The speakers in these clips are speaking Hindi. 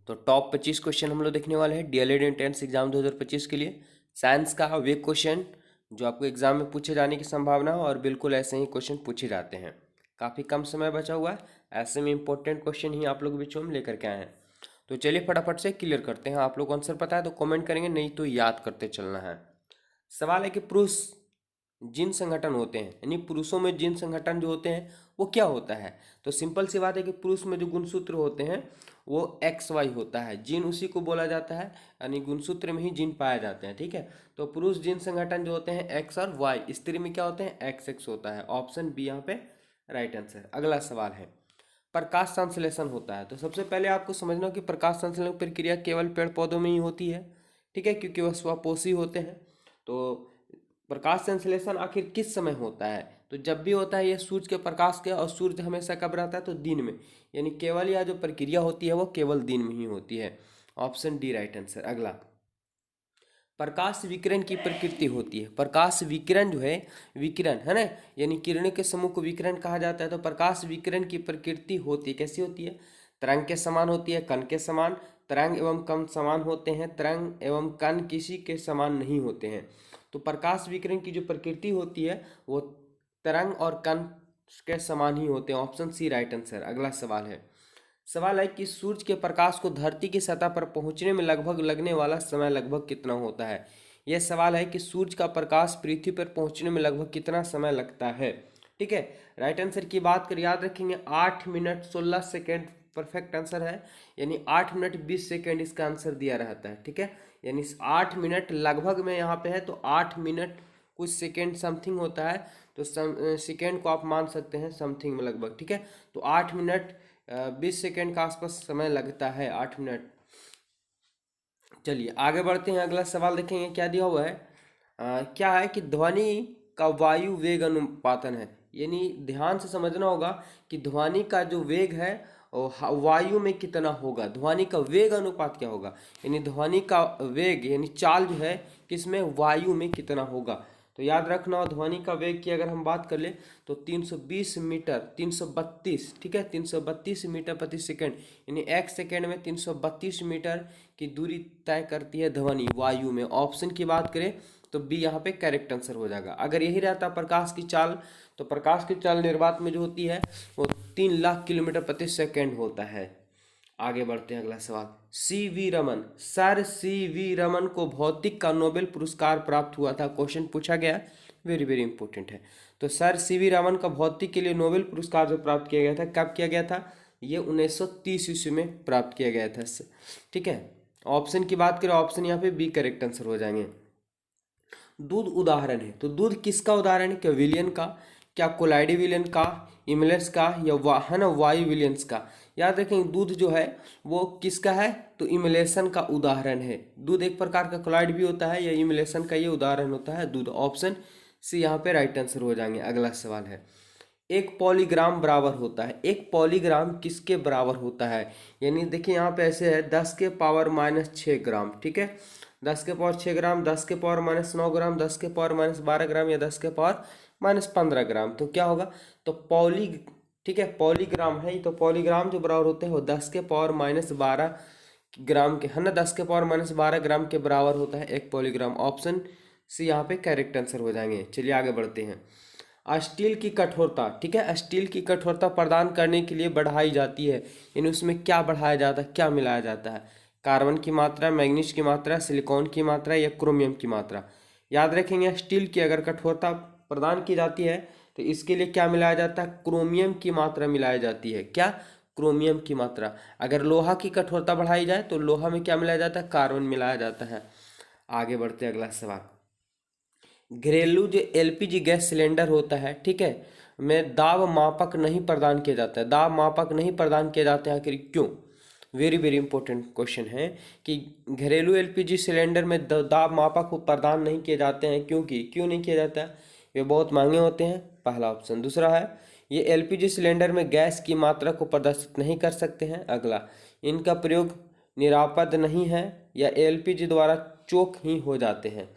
तो टॉप 25 क्वेश्चन हम लोग देखने वाले हैं डीएलएड एंट्रेंस एग्जाम 2025 के लिए। साइंस का वे क्वेश्चन जो आपको एग्जाम में पूछे जाने की संभावना है और बिल्कुल ऐसे ही क्वेश्चन पूछे जाते हैं। काफ़ी कम समय बचा हुआ है, ऐसे में इंपॉर्टेंट क्वेश्चन ही आप लोग बीच में हम लेकर के आए हैं। तो चलिए फटाफट से क्लियर करते हैं। आप लोग को आंसर पता है तो कमेंट करेंगे, नहीं तो याद करते चलना है। सवाल है कि पुरुष जिन संगठन होते हैं, यानी पुरुषों में जिन संगठन जो होते हैं वो क्या होता है। तो सिंपल सी बात है कि पुरुष में जो गुणसूत्र होते हैं वो एक्स वाई होता है, जिन उसी को बोला जाता है, यानी गुणसूत्र में ही जिन पाए जाते हैं। ठीक है, तो पुरुष जिन संगठन जो होते हैं एक्स और वाई, स्त्री में क्या होते हैं एक्स एक्स होता है। ऑप्शन बी यहाँ पे राइट आंसर। अगला सवाल है प्रकाश संश्लेषण होता है। तो सबसे पहले आपको समझना हो कि प्रकाश संश्लेषण प्रक्रिया केवल पेड़ पौधों में ही होती है। ठीक है, क्योंकि वह स्वपोषी होते हैं। तो प्रकाश संश्लेषण आखिर किस समय होता है, तो जब भी होता है ये सूर्य के प्रकाश के, और सूर्य हमेशा कब रहता है तो दिन में, यानी केवल यह जो प्रक्रिया होती है वो केवल दिन में ही होती है। Option D right answer. अगला प्रकाश विकिरण की प्रकृति होती है। प्रकाश विकिरण जो है, विकिरण है ना, यानी किरणों के समूह को विकिरण कहा जाता है। तो प्रकाश विकिरण की प्रकृति होती है, कैसी होती है, तरंग के समान होती है, कण के समान। तरंग एवं कण समान होते हैं, तरंग एवं कण किसी के समान नहीं होते हैं। तो प्रकाश विकिरण की जो प्रकृति होती है वो तरंग और कण के समान ही होते हैं। Option C right answer. अगला सवाल है कि सूर्य के प्रकाश को धरती की सतह पर पहुंचने में लगभग लगने वाला समय लगभग कितना होता है। यह सवाल है कि सूर्य का प्रकाश पृथ्वी पर पहुंचने में लगभग कितना समय लगता है। ठीक है, राइट आंसर की बात कर याद रखेंगे 8 मिनट 16 सेकेंड परफेक्ट आंसर है, यानी 8 मिनट 20 सेकेंड इसका आंसर दिया रहता है। ठीक है, यानी 8 मिनट लगभग में यहाँ पे है, तो 8 मिनट कुछ सेकेंड समथिंग होता है, तो सेकेंड को आप मान सकते हैं समथिंग में लगभग। ठीक है, तो 8 मिनट 20 सेकेंड का आसपास समय लगता है, 8 मिनट। चलिए आगे बढ़ते हैं, अगला सवाल देखेंगे क्या दिया हुआ है। क्या है कि ध्वनि का वायु वेग अनुपातन है, यानी ध्यान से समझना होगा कि ध्वनि का जो वेग है वो वायु में कितना होगा, ध्वनि का वेग अनुपात क्या होगा, यानी ध्वनि का वेग यानी चाल जो है किसमें, वायु में कितना होगा। तो याद रखना, ध्वनि का वेग की अगर हम बात कर ले तो 320 मीटर 332, ठीक है, 332 मीटर प्रति सेकंड, यानी एक सेकंड में 332 मीटर की दूरी तय करती है ध्वनि वायु में। ऑप्शन की बात करें तो बी यहाँ पे करेक्ट आंसर हो जाएगा। अगर यही रहता प्रकाश की चाल, तो प्रकाश की चाल निर्वात में जो होती है वो 3 लाख किलोमीटर प्रति सेकंड होता है। आगे बढ़ते हैं, अगला सवाल। CV Raman, sir CV Raman को भौतिक का नोबेल पुरस्कार प्राप्त हुआ था। क्वेश्चन पूछा गया, वेरी वेरी इंपॉर्टेंट है। तो सर सीवी रमन का भौतिक के लिए नोबेल पुरस्कार जो प्राप्त किया गया था, कब किया गया था, ये 1930 ईस्वी में प्राप्त किया गया था। ठीक है, ऑप्शन की बात करें, ऑप्शन यहाँ पे बी करेक्ट आंसर हो जाएंगे। दूध उदाहरण है, तो दूध किसका उदाहरण है, क्या विलियन का, क्या कोलाइडी विलियन का, इमलेट्स का, या है ना वाई विलियंस का। याद रखें दूध जो है वो किसका है, तो इमलेशन का उदाहरण है। दूध एक प्रकार का कोलाइड भी होता है, या इमलेशन का ये उदाहरण होता है दूध। ऑप्शन सी यहाँ पे राइट आंसर हो जाएंगे। अगला सवाल है एक पॉलीग्राम बराबर होता है। एक पॉलीग्राम किसके बराबर होता है, यानी देखिए यहाँ पे ऐसे है 10 के पावर -6 ग्राम। ठीक है, 10 के पावर 6 ग्राम, 10 के पावर -9 ग्राम, 10 के पावर -12 ग्राम, या 10 के पावर -15 ग्राम। तो क्या होगा, तो ठीक है पॉलीग्राम है, तो पॉलीग्राम जो बराबर होते हैं वो 10 के पावर -12 ग्राम के, है ना, 10 के पावर -12 ग्राम के बराबर होता है एक पॉलीग्राम। ऑप्शन सी यहाँ पे करेक्ट आंसर हो जाएंगे। चलिए आगे बढ़ते हैं। स्टील की कठोरता, ठीक है, स्टील की कठोरता प्रदान करने के लिए बढ़ाई जाती है, यानी उसमें क्या बढ़ाया जाता है, क्या मिलाया जाता है, कार्बन की मात्रा, मैग्नीज की मात्रा, सिलिकॉन की मात्रा, या क्रोमियम की मात्रा। याद रखेंगे स्टील की अगर कठोरता प्रदान की जाती है तो इसके लिए क्या मिलाया जाता है, क्रोमियम की मात्रा मिलाई जाती है। क्या, क्रोमियम की मात्रा। अगर लोहा की कठोरता बढ़ाई जाए तो लोहा में क्या मिलाया जाता है, कार्बन मिलाया जाता है। आगे बढ़ते हैं, अगला सवाल। घरेलू जो एलपीजी गैस सिलेंडर होता है, ठीक है, में दाब मापक नहीं प्रदान किया जाता है। दाब मापक नहीं प्रदान किए जाते हैं, आखिर क्यों। वेरी वेरी इंपॉर्टेंट क्वेश्चन है कि घरेलू एलपीजी सिलेंडर में दाब मापक को प्रदान नहीं किए जाते हैं, क्योंकि क्यों नहीं किया जाता है, वे बहुत महंगे होते हैं, पहला ऑप्शन। दूसरा है ये एलपीजी सिलेंडर में गैस की मात्रा को प्रदर्शित नहीं कर सकते हैं। अगला, इनका प्रयोग निरापद नहीं है, या एलपीजी द्वारा चोक ही हो जाते हैं।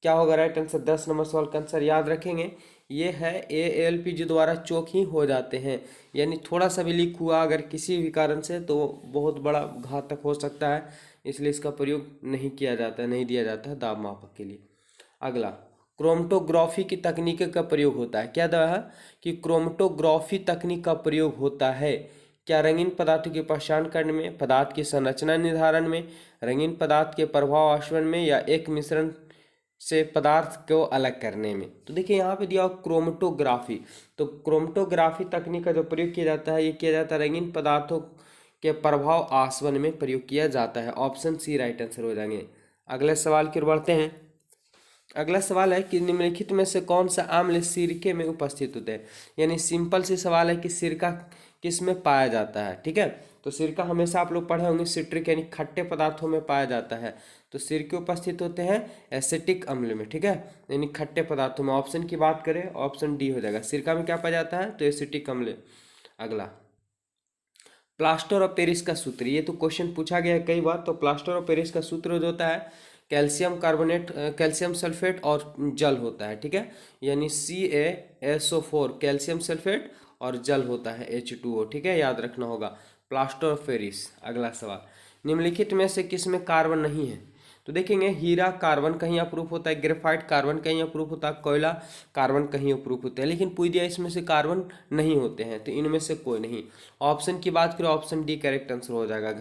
क्या होगा राइट आंसर, 10 नंबर सवाल का आंसर याद रखेंगे। ये है ALPG द्वारा चोक ही हो जाते हैं। यानी थोड़ा सा भी लीक हुआ अगर किसी भी कारण से तो बहुत बड़ा घातक हो सकता है, इसलिए इसका प्रयोग नहीं किया जाता है, नहीं दिया जाता है दाब मापक के लिए। अगला, क्रोमेटोग्राफी की तकनीक का प्रयोग होता है। क्या दवा है कि क्रोमेटोग्राफी तकनीक का प्रयोग होता है क्या? रंगीन पदार्थों की पहचान करने में, पदार्थ की संरचना निर्धारण में, रंगीन पदार्थ के प्रभाव आश्वासन में, या एक मिश्रण से पदार्थ को अलग करने में। तो देखिए यहाँ पे दिया क्रोमेटोग्राफी। तो क्रोमेटोग्राफी तकनीक का जो प्रयोग किया जाता है, ये किया जाता है रंगीन पदार्थों के प्रभाव आसवन में प्रयोग किया जाता है। ऑप्शन सी राइट आंसर हो जाएंगे। अगले सवाल की ओर बढ़ते हैं। अगला सवाल है कि निम्नलिखित में से कौन सा अम्ल सिरके में उपस्थित होते हैं? यानी सिंपल सी सवाल है कि सिरका किस में पाया जाता है। ठीक है, तो सिरका हमेशा आप लोग पढ़े होंगे सिट्रिक यानी खट्टे पदार्थों में पाया जाता है। तो सिरके उपस्थित होते हैं एसिटिक अम्ल में। ठीक है, यानी खट्टे पदार्थों में। ऑप्शन की बात करें, ऑप्शन डी हो जाएगा। सिरका में क्या पाया जाता है? तो एसिटिक अम्ल। अगला, प्लास्टर ऑफ पेरिस का सूत्र। ये तो क्वेश्चन पूछा गया है कई बार। तो प्लास्टर ऑफ पेरिस का सूत्र जो होता है कैल्शियम कार्बोनेट, कैल्शियम सल्फेट और जल होता है। ठीक है, यानी CaSO4 कैल्शियम सल्फेट और जल होता है H2O। ठीक है, याद रखना होगा प्लास्टर ऑफ पेरिस। अगला सवाल, निम्नलिखित में से किस में कार्बन नहीं है? तो देखेंगे हीरा कार्बन कहीं अप्रूफ होता है, ग्रेफाइट कार्बन कहीं अप्रूफ होता है, कोयला कार्बन कहीं अप्रूफ होता है, लेकिन पुइदिया इसमें से कार्बन नहीं होते हैं। तो इनमें से कोई नहीं। ऑप्शन की बात करें, ऑप्शन डी करेक्ट आंसर हो जाएगा।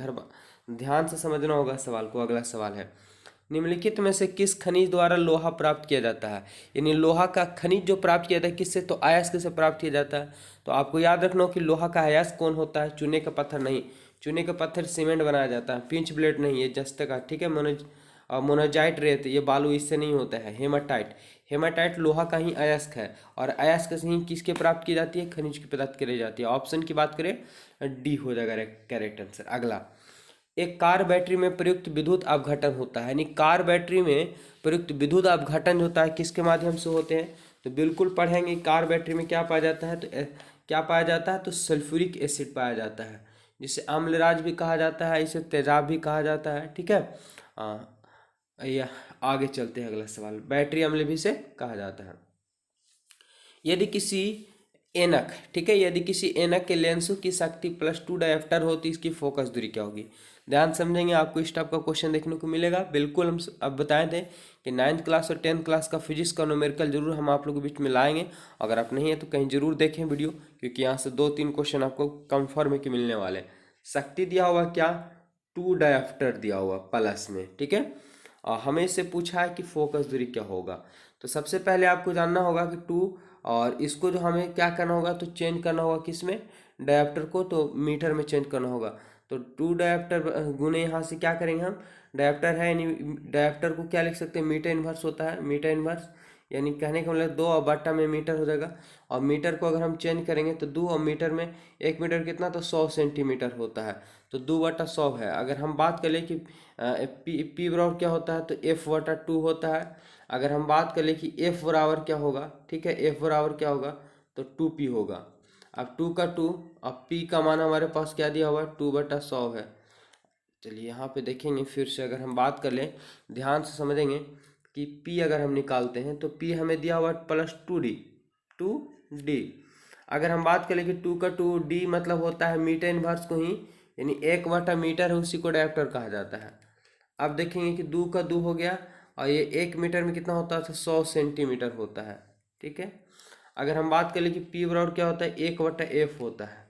ध्यान से समझना होगा सवाल को। अगला सवाल है, निम्नलिखित में से किस खनिज द्वारा लोहा प्राप्त किया जाता है? यानी लोहा का खनिज जो प्राप्त किया जाता है किससे? तो अयस्क से प्राप्त किया जाता है। तो आपको याद रखना हो कि लोहा का अयस्क कौन होता है? चूने का पत्थर नहीं। चूने का पत्थर सीमेंट बनाया जाता है। पिंच ब्लेड नहीं, ये जस्त का। ठीक है, मोनोजाइट रेत, ये बालू, इससे नहीं होता है। हेमाटाइट, हेमाटाइट लोहा का ही अयस्क है। और अयस्क से ही किसके प्राप्त की जाती है? खनिज की प्राप्त की जाती है। ऑप्शन की बात करें, डी हो जाएगा करेक्ट आंसर। अगला, एक कार बैटरी में प्रयुक्त विद्युत अपघटन होता है। यानी कार बैटरी में प्रयुक्त विद्युत अपघटन होता है किसके माध्यम से होते हैं? तो बिल्कुल पढ़ेंगे कार बैटरी में क्या पाया जाता है। तो क्या पाया जाता है? तो सल्फ्यूरिक एसिड पाया जाता है, जिसे अम्लराज भी कहा जाता है, इसे तेजाब भी कहा जाता है। ठीक है, या आगे चलते हैं। अगला सवाल, बैटरी अम्ल भी से कहा जाता है। यदि किसी एनक, ठीक है, यदि किसी एनक के लेंसों की शक्ति +2 डायोप्टर हो तो इसकी फोकस दूरी क्या होगी? ध्यान समझेंगे, आपको इस टाइप का क्वेश्चन देखने को मिलेगा। बिल्कुल हम अब बताए थे कि 9th क्लास और 10th क्लास का फिजिक्स का न्यूमेरिकल जरूर हम आप लोगों के बीच में लाएंगे। अगर आप नहीं है तो कहीं जरूर देखें वीडियो, क्योंकि यहाँ से 2-3 क्वेश्चन आपको कंफर्म है कि मिलने वाले। शक्ति दिया हुआ क्या? 2 डायोप्टर दिया हुआ प्लस में। ठीक है, हमें इससे पूछा है कि फोकस दूरी क्या होगा। तो सबसे पहले आपको जानना होगा कि 2, और इसको जो हमें क्या करना होगा, तो चेंज करना होगा किस में? डायोप्टर को। तो मीटर में चेंज करना होगा। तो 2 डायोप्टर गुने यहाँ से क्या करेंगे हम? डायोप्टर है यानी डायोप्टर को क्या लिख सकते हैं? मीटर इन्वर्स होता है। मीटर इन्वर्स यानी कहने का मतलब 2 और बट्टा में मीटर हो जाएगा। और मीटर को अगर हम चेंज करेंगे तो 2 और मीटर में 1 मीटर कितना? तो 100 सेंटीमीटर होता है। तो 2/100 है। अगर हम बात करें कि पी बराबर क्या होता है, तो F/2 होता है। अगर हम बात करें कि F बराबर क्या होगा, ठीक है, F बराबर क्या होगा, तो 2P होगा। अब 2 का 2, अब P का मान हमारे पास क्या दिया हुआ है? 2/100 है। चलिए यहाँ पे देखेंगे फिर से, अगर हम बात कर लें, ध्यान से समझेंगे कि P अगर हम निकालते हैं तो P हमें दिया हुआ है +2D। अगर हम बात करें कि 2 का 2D मतलब होता है मीटर इन्वर्स को ही, यानी 1/मीटर है, उसी को डायोप्टर कहा जाता है। अब देखेंगे कि 2 का 2 हो गया, और ये 1 मीटर में कितना होता है? तो 100 सेंटीमीटर होता है। ठीक है, अगर हम बात करें कि P बराबर क्या होता है? 1/F होता है।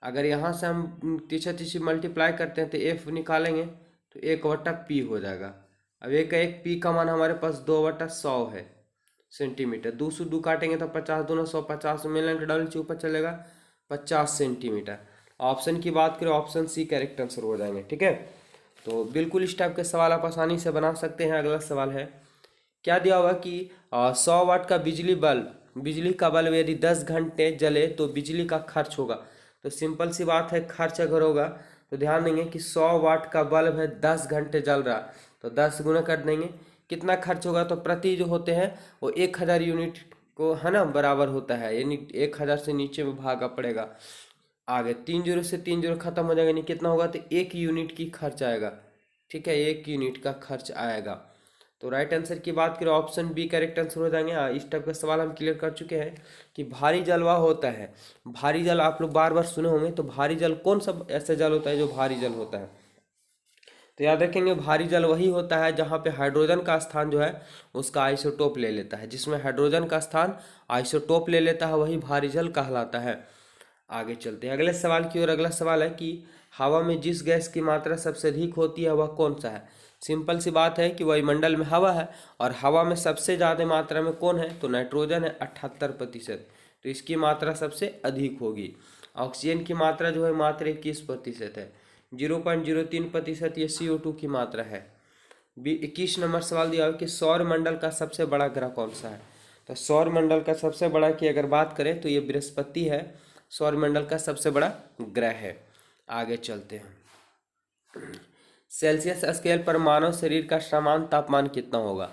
अगर यहाँ से हम तीसरा तीसरी मल्टीप्लाई करते हैं तो F निकालेंगे तो 1/P हो जाएगा। अब एक एक P का मान हमारे पास 2/100 है सेंटीमीटर। 2 से 2 काटेंगे तो 50 दूना 100, 50 मिलन के डाल ऊपर चलेगा 50 सेंटीमीटर। ऑप्शन की बात करें, ऑप्शन सी करेक्ट आंसर हो जाएंगे। ठीक है, तो बिल्कुल इस टाइप के सवाल आप आसानी से बना सकते हैं। अगला सवाल है, क्या दिया हुआ कि 100 वाट का बिजली का बल्ब यदि 10 घंटे जले तो बिजली का खर्च होगा। तो सिंपल सी बात है, खर्च अगर होगा तो ध्यान देंगे कि 100 वाट का बल्ब है, 10 घंटे जल रहा, तो 10 गुना कर देंगे, कितना खर्च होगा? तो प्रति जो होते हैं वो 1000 यूनिट को है ना बराबर होता है, यानी 1000 से नीचे में भागा पड़ेगा। आगे 3 जीरो से 3 जीरो खत्म हो जाएगा, नहीं कितना होगा? तो 1 यूनिट की खर्च आएगा। ठीक है, 1 यूनिट का खर्च आएगा। तो राइट आंसर की बात करें ऑप्शन बी करेक्ट आंसर हो जाएंगे। इस टाइप का सवाल हम क्लियर कर चुके हैं कि भारी जल वह होता है, भारी जल आप लोग बार बार सुने होंगे, तो भारी जल कौन सा ऐसा जल होता है जो भारी जल होता है? तो याद रखेंगे भारी जल वही होता है जहाँ पे हाइड्रोजन का स्थान जो है उसका आइसोटोप ले लेता है, जिसमें हाइड्रोजन का स्थान आइसोटोप ले लेता है वही भारी जल कहलाता है। आगे चलते हैं अगले सवाल की ओर। अगला सवाल है कि हवा में जिस गैस की मात्रा सबसे अधिक होती है वह कौन सा है? सिंपल सी बात है कि वायुमंडल में हवा है, और हवा में सबसे ज़्यादा मात्रा में कौन है? तो नाइट्रोजन है 78%, तो इसकी मात्रा सबसे अधिक होगी। ऑक्सीजन की मात्रा जो है मात्र 21% है, 0.03% ये CO2 की मात्रा है। 21 नंबर सवाल दिया है कि सौर मंडल का सबसे बड़ा ग्रह कौन सा है? तो सौर मंडल का सबसे बड़ा की अगर बात करें तो ये बृहस्पति है, सौर मंडल का सबसे बड़ा ग्रह है। आगे चलते हैं। सेल्सियस स्केल पर मानव शरीर का सामान्य तापमान कितना होगा?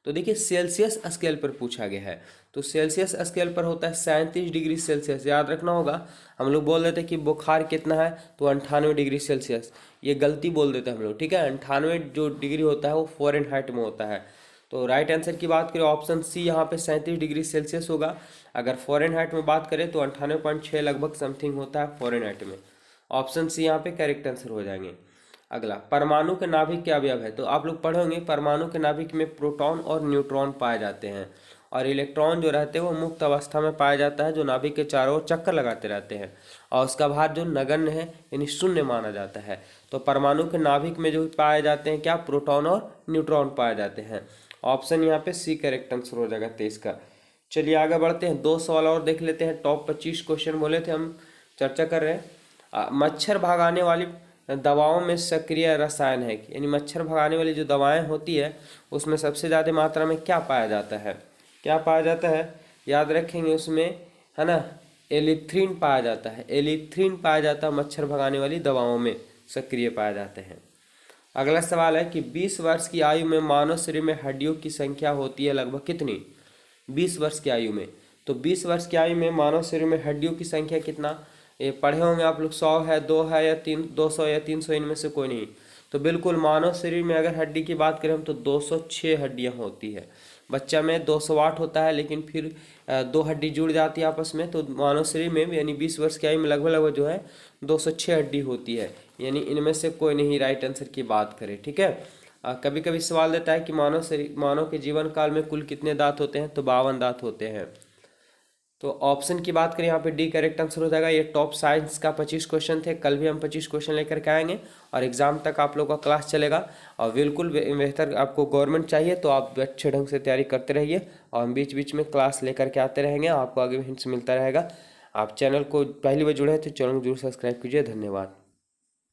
तो देखिए सेल्सियस स्केल पर पूछा गया है, तो सेल्सियस स्केल पर होता है 37 डिग्री सेल्सियस। याद रखना होगा, हम लोग बोल देते हैं कि बुखार कितना है तो 98 डिग्री सेल्सियस, ये गलती बोल देते हैं हम लोग, ठीक है। 98 जो डिग्री होता है वो फ़ारेनहाइट में होता है। तो राइट आंसर की बात करें ऑप्शन सी यहाँ पे 37 डिग्री सेल्सियस होगा। अगर फ़ारेनहाइट में बात करें तो 98.6 लगभग समथिंग होता है फ़ारेनहाइट में। ऑप्शन सी यहाँ पे करेक्ट आंसर हो जाएंगे। अगला, परमाणु के नाभिक के अवयव है। तो आप लोग पढ़ोगे परमाणु के नाभिक में प्रोटॉन और न्यूट्रॉन पाए जाते हैं, और इलेक्ट्रॉन जो रहते हैं वो मुक्त अवस्था में पाया जाता है, जो नाभिक के चारों ओर चक्कर लगाते रहते हैं, और उसका भार जो नगण्य है यानी शून्य माना जाता है। तो परमाणु के नाभिक में जो पाए जाते हैं क्या? प्रोटॉन और न्यूट्रॉन पाए जाते हैं। ऑप्शन यहाँ पे सी करेक्ट आंसर हो जाएगा 23 का। चलिए आगे बढ़ते हैं, 2 सवाल और देख लेते हैं। टॉप 25 क्वेश्चन बोले थे हम चर्चा कर रहे हैं। मच्छर भगाने वाली दवाओं में सक्रिय रसायन है, यानी मच्छर भगाने वाली जो दवाएं होती है उसमें सबसे ज़्यादा मात्रा में क्या पाया जाता है? क्या पाया जाता है? याद रखेंगे उसमें, है ना, एलिथ्रीन पाया जाता है। एलिथ्रीन पाया जाता है मच्छर भगाने वाली दवाओं में, सक्रिय पाए जाते हैं। अगला सवाल है कि 20 वर्ष की आयु में मानव शरीर में हड्डियों की संख्या होती है लगभग कितनी? 20 वर्ष की आयु में, तो 20 वर्ष की आयु में मानव शरीर में हड्डियों की संख्या कितना? ये पढ़े होंगे आप लोग, 100 है, 2 है या 3, 200 या 300, इनमें से कोई नहीं। तो बिल्कुल मानव शरीर में अगर हड्डी की बात करें हम तो 206 हड्डियां होती है। बच्चा में 208 होता है, लेकिन फिर 2 हड्डी जुड़ जाती है आपस में, तो मानव शरीर में यानी 20 वर्ष की आयु में लगभग लगभग जो है 206 हड्डी होती है, यानी इनमें से कोई नहीं राइट आंसर की बात करें, ठीक है। कभी कभी सवाल देता है कि मानव के जीवन काल में कुल कितने दांत होते हैं? तो 52 दांत होते हैं। तो ऑप्शन की बात करें यहाँ पे डी करेक्ट आंसर हो जाएगा। ये टॉप साइंस का 25 क्वेश्चन थे, कल भी हम 25 क्वेश्चन लेकर के आएंगे, और एग्जाम तक आप लोगों का क्लास चलेगा। और बिल्कुल बेहतर आपको गवर्नमेंट चाहिए तो आप अच्छे ढंग से तैयारी करते रहिए, और हम बीच बीच में क्लास लेकर के आते रहेंगे, आपको आगे भी हिंट्स मिलता रहेगा। आप चैनल को पहली बार जुड़े हैं तो चैनल को जरूर सब्सक्राइब कीजिए। धन्यवाद।